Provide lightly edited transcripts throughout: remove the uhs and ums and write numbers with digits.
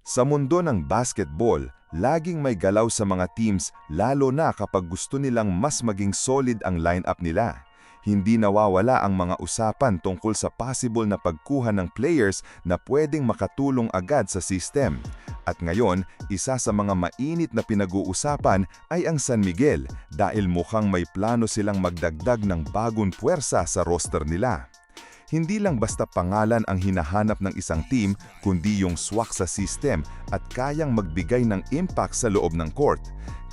Sa mundo ng basketball, laging may galaw sa mga teams lalo na kapag gusto nilang mas maging solid ang lineup nila. Hindi nawawala ang mga usapan tungkol sa possible na pagkuha ng players na pwedeng makatulong agad sa system. At ngayon, isa sa mga mainit na pinag-uusapan ay ang San Miguel dahil mukhang may plano silang magdagdag ng bagong puwersa sa roster nila. Hindi lang basta pangalan ang hinahanap ng isang team, kundi yung swak sa system at kayang magbigay ng impact sa loob ng court.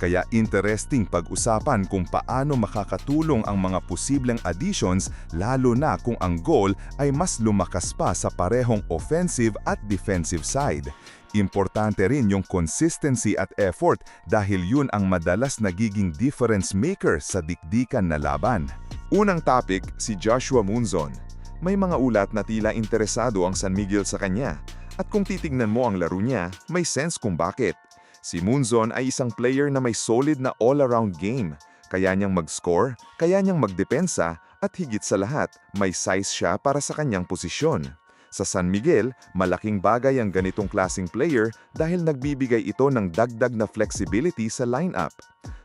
Kaya interesting pag-usapan kung paano makakatulong ang mga posibleng additions lalo na kung ang goal ay mas lumakas pa sa parehong offensive at defensive side. Importante rin yung consistency at effort dahil yun ang madalas nagiging difference maker sa dikdikan na laban. Unang topic, si Joshua Munzon. May mga ulat na tila interesado ang San Miguel sa kanya. At kung titignan mo ang laro niya, may sense kung bakit. Si Munzon ay isang player na may solid na all-around game. Kaya niyang mag-score, kaya niyang magdepensa, at higit sa lahat, may size siya para sa kanyang posisyon. Sa San Miguel, malaking bagay ang ganitong klaseng player dahil nagbibigay ito ng dagdag na flexibility sa lineup.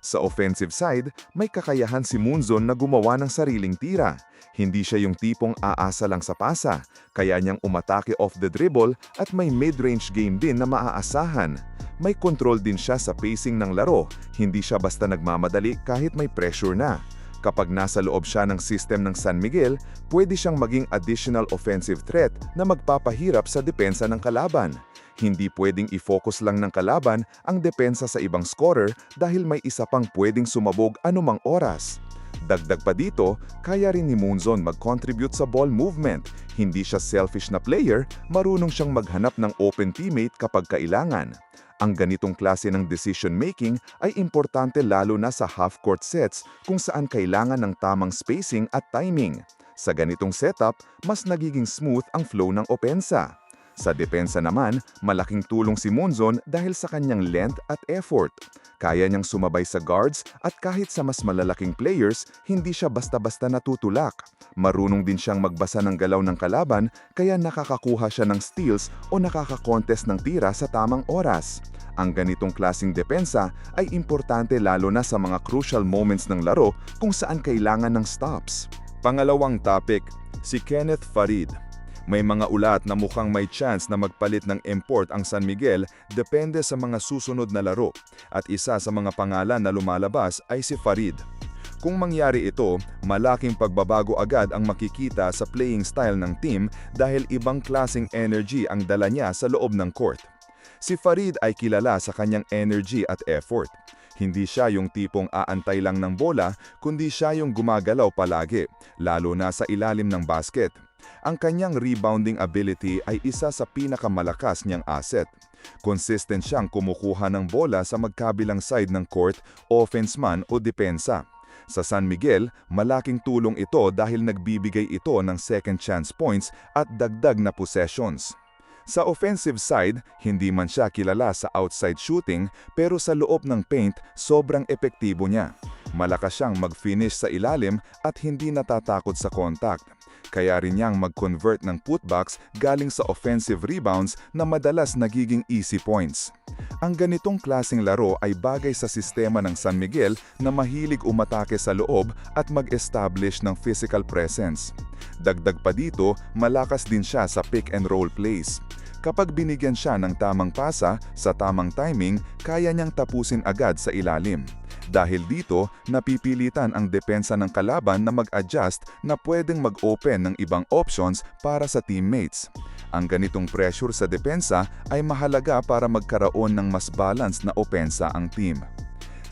Sa offensive side, may kakayahan si Munzon na gumawa ng sariling tira. Hindi siya yung tipong aasa lang sa pasa, kaya niyang umatake off the dribble at may mid-range game din na maaasahan. May control din siya sa pacing ng laro, hindi siya basta nagmamadali kahit may pressure na. Kapag nasa loob siya ng system ng San Miguel, pwede siyang maging additional offensive threat na magpapahirap sa depensa ng kalaban. Hindi pwedeng i-focus lang ng kalaban ang depensa sa ibang scorer dahil may isa pang pwedeng sumabog anumang oras. Dagdag pa dito, kaya rin ni Munzon mag-contribute sa ball movement. Hindi siya selfish na player, marunong siyang maghanap ng open teammate kapag kailangan. Ang ganitong klase ng decision-making ay importante lalo na sa half-court sets kung saan kailangan ng tamang spacing at timing. Sa ganitong setup, mas nagiging smooth ang flow ng opensa. Sa depensa naman, malaking tulong si Munzon dahil sa kanyang length at effort. Kaya niyang sumabay sa guards at kahit sa mas malalaking players, hindi siya basta-basta natutulak. Marunong din siyang magbasa ng galaw ng kalaban kaya nakakakuha siya ng steals o nakaka-contest ng tira sa tamang oras. Ang ganitong klaseng depensa ay importante lalo na sa mga crucial moments ng laro kung saan kailangan ng stops. Pangalawang topic, si Kenneth Farid. May mga ulat na mukhang may chance na magpalit ng import ang San Miguel depende sa mga susunod na laro at isa sa mga pangalan na lumalabas ay si Farid. Kung mangyari ito, malaking pagbabago agad ang makikita sa playing style ng team dahil ibang klaseng energy ang dala niya sa loob ng court. Si Farid ay kilala sa kanyang energy at effort. Hindi siya yung tipong aantay lang ng bola, kundi siya yung gumagalaw palagi, lalo na sa ilalim ng basket. Ang kanyang rebounding ability ay isa sa pinakamalakas niyang asset. Consistent siyang kumukuha ng bola sa magkabilang side ng court, offense man o depensa. Sa San Miguel, malaking tulong ito dahil nagbibigay ito ng second chance points at dagdag na possessions. Sa offensive side, hindi man siya kilala sa outside shooting pero sa loob ng paint, sobrang epektibo niya. Malakas siyang mag-finish sa ilalim at hindi natatakot sa contact. Kaya rin niyang mag-convert ng putbacks galing sa offensive rebounds na madalas nagiging easy points. Ang ganitong klaseng laro ay bagay sa sistema ng San Miguel na mahilig umatake sa loob at mag-establish ng physical presence. Dagdag pa dito, malakas din siya sa pick and roll plays. Kapag binigyan siya ng tamang pasa sa tamang timing, kaya niyang tapusin agad sa ilalim. Dahil dito, napipilitan ang depensa ng kalaban na mag-adjust na pwedeng mag-open ng ibang options para sa teammates. Ang ganitong pressure sa depensa ay mahalaga para magkaroon ng mas balanced na opensa ang team.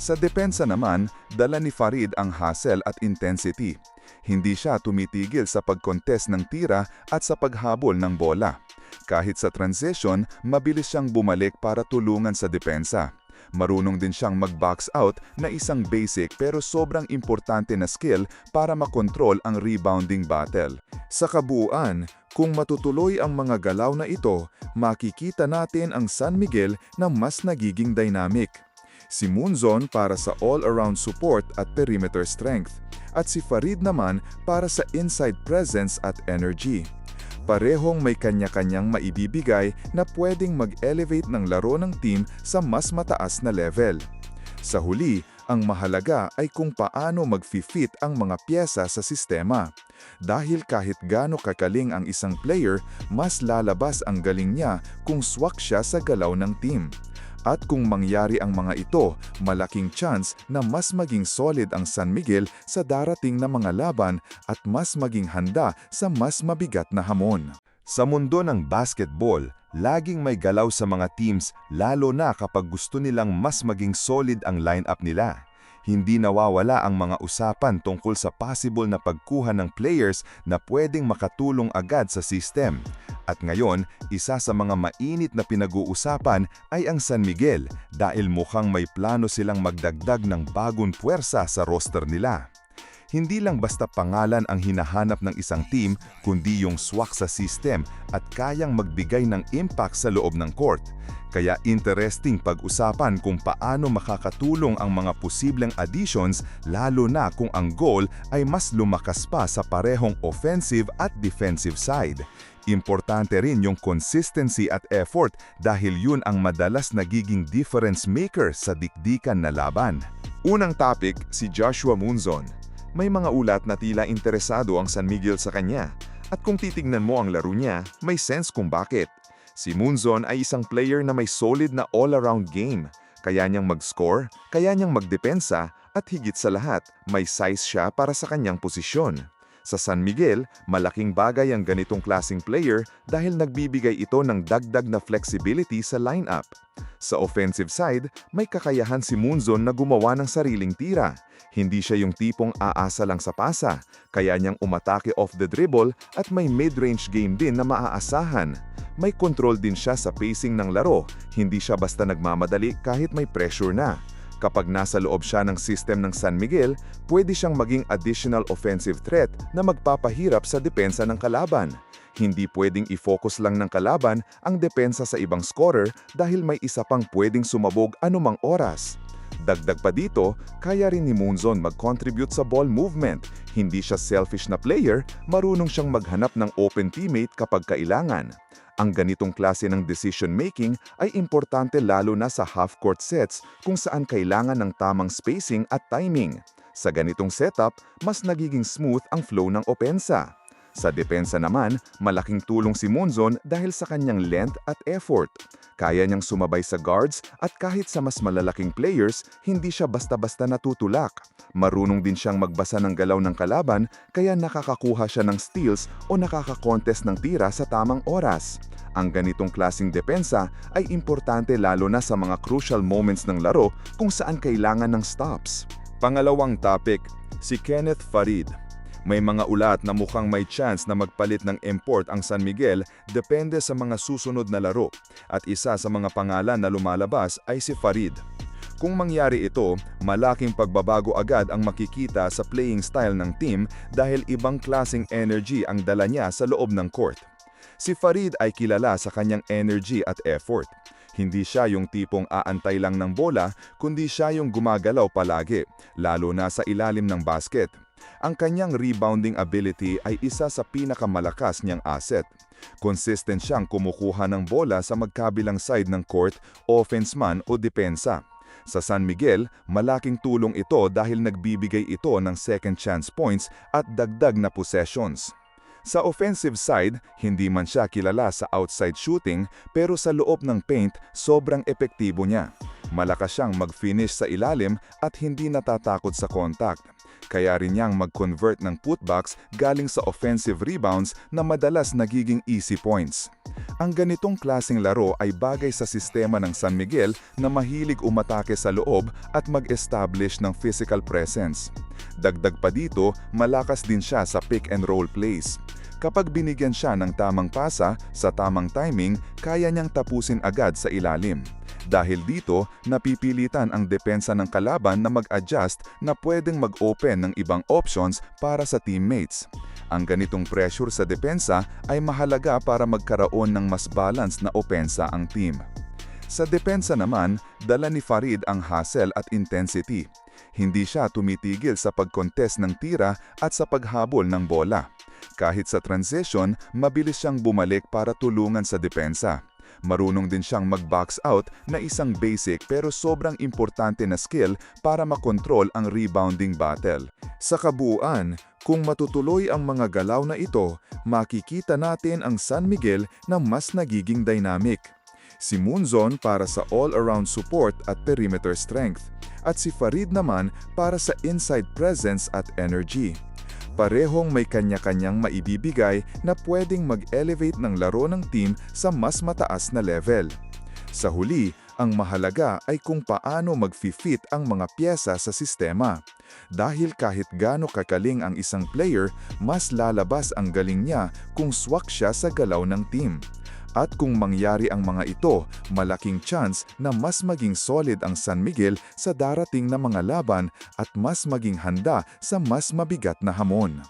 Sa depensa naman, dala ni Farid ang hustle at intensity. Hindi siya tumitigil sa pag-contest ng tira at sa paghabol ng bola. Kahit sa transition, mabilis siyang bumalik para tulungan sa depensa. Marunong din siyang mag-box out na isang basic pero sobrang importante na skill para makontrol ang rebounding battle. Sa kabuuan, kung matutuloy ang mga galaw na ito, makikita natin ang San Miguel na mas nagiging dynamic. Si Munzon para sa all-around support at perimeter strength, at si Farid naman para sa inside presence at energy. parehong may kanya-kanyang maibibigay na pwedeng mag-elevate ng laro ng team sa mas mataas na level. Sa huli, ang mahalaga ay kung paano mag-fit ang mga piyesa sa sistema. Dahil kahit gaano kakaling ang isang player, mas lalabas ang galing niya kung swak siya sa galaw ng team. At kung mangyari ang mga ito, malaking chance na mas maging solid ang San Miguel sa darating na mga laban at mas maging handa sa mas mabigat na hamon. Sa mundo ng basketball, laging may galaw sa mga teams lalo na kapag gusto nilang mas maging solid ang lineup nila. Hindi nawawala ang mga usapan tungkol sa possible na pagkuha ng players na pwedeng makatulong agad sa system. At ngayon, isa sa mga mainit na pinag-uusapan ay ang San Miguel dahil mukhang may plano silang magdagdag ng bagong puwersa sa roster nila. Hindi lang basta pangalan ang hinahanap ng isang team, kundi yung swak sa system at kayang magbigay ng impact sa loob ng court. Kaya interesting pag-usapan kung paano makakatulong ang mga posibleng additions lalo na kung ang goal ay mas lumakas pa sa parehong offensive at defensive side. Importante rin yung consistency at effort dahil yun ang madalas nagiging difference maker sa dikdikan na laban. Unang topic, si Joshua Munzon. May mga ulat na tila interesado ang San Miguel sa kanya. At kung titignan mo ang laro niya, may sense kung bakit. Si Munzon ay isang player na may solid na all-around game. Kaya niyang mag-score, kaya niyang magdepensa, at higit sa lahat, may size siya para sa kanyang posisyon. Sa San Miguel, malaking bagay ang ganitong klaseng player dahil nagbibigay ito ng dagdag na flexibility sa lineup. Sa offensive side, may kakayahan si Munzon na gumawa ng sariling tira. Hindi siya yung tipong aasa lang sa pasa, kaya niyang umatake off the dribble at may mid-range game din na maaasahan. May control din siya sa pacing ng laro, hindi siya basta nagmamadali kahit may pressure na. Kapag nasa loob siya ng system ng San Miguel, pwede siyang maging additional offensive threat na magpapahirap sa depensa ng kalaban. Hindi pwedeng i-focus lang ng kalaban ang depensa sa ibang scorer dahil may isa pang pwedeng sumabog anumang oras. Dagdag pa dito, kaya rin ni Munzon mag-contribute sa ball movement. Hindi siya selfish na player, marunong siyang maghanap ng open teammate kapag kailangan. Ang ganitong klase ng decision-making ay importante lalo na sa half-court sets kung saan kailangan ng tamang spacing at timing. Sa ganitong setup, mas nagiging smooth ang flow ng opensa. Sa depensa naman, malaking tulong si Munzon dahil sa kanyang length at effort. Kaya niyang sumabay sa guards at kahit sa mas malalaking players, hindi siya basta-basta natutulak. Marunong din siyang magbasa ng galaw ng kalaban kaya nakakakuha siya ng steals o nakaka-contest ng tira sa tamang oras. Ang ganitong klaseng depensa ay importante lalo na sa mga crucial moments ng laro kung saan kailangan ng stops. Pangalawang topic, si Kenneth Farid. May mga ulat na mukhang may chance na magpalit ng import ang San Miguel depende sa mga susunod na laro at isa sa mga pangalan na lumalabas ay si Farid. Kung mangyari ito, malaking pagbabago agad ang makikita sa playing style ng team dahil ibang klaseng energy ang dala niya sa loob ng court. Si Farid ay kilala sa kanyang energy at effort. Hindi siya yung tipong aantay lang ng bola, kundi siya yung gumagalaw palagi, lalo na sa ilalim ng basket. Ang kanyang rebounding ability ay isa sa pinakamalakas niyang asset. Consistent siyang kumukuha ng bola sa magkabilang side ng court, offense man o depensa. Sa San Miguel, malaking tulong ito dahil nagbibigay ito ng second chance points at dagdag na possessions. Sa offensive side, hindi man siya kilala sa outside shooting pero sa loob ng paint, sobrang epektibo niya. Malakas siyang mag-finish sa ilalim at hindi natatakot sa contact. Kaya rin niyang mag-convert ng putbacks galing sa offensive rebounds na madalas nagiging easy points. Ang ganitong klaseng laro ay bagay sa sistema ng San Miguel na mahilig umatake sa loob at mag-establish ng physical presence. Dagdag pa dito, malakas din siya sa pick and roll plays. Kapag binigyan siya ng tamang pasa sa tamang timing, kaya niyang tapusin agad sa ilalim. Dahil dito, napipilitan ang depensa ng kalaban na mag-adjust na pwedeng mag-open ng ibang options para sa teammates. Ang ganitong pressure sa depensa ay mahalaga para magkaroon ng mas balanced na opensa ang team. Sa depensa naman, dala ni Farid ang hustle at intensity. Hindi siya tumitigil sa pag-contest ng tira at sa paghabol ng bola. Kahit sa transition, mabilis siyang bumalik para tulungan sa depensa. Marunong din siyang mag-box out na isang basic pero sobrang importante na skill para makontrol ang rebounding battle. Sa kabuuan, kung matutuloy ang mga galaw na ito, makikita natin ang San Miguel na mas nagiging dynamic. Si Munzon para sa all-around support at perimeter strength, at si Farid naman para sa inside presence at energy. Parehong may kanya-kanyang maibibigay na pwedeng mag-elevate ng laro ng team sa mas mataas na level. Sa huli, ang mahalaga ay kung paano mag-fit ang mga piyesa sa sistema. Dahil kahit gaano kakaling ang isang player, mas lalabas ang galing niya kung swak siya sa galaw ng team. At kung mangyari ang mga ito, malaking chance na mas maging solid ang San Miguel sa darating na mga laban at mas maging handa sa mas mabigat na hamon.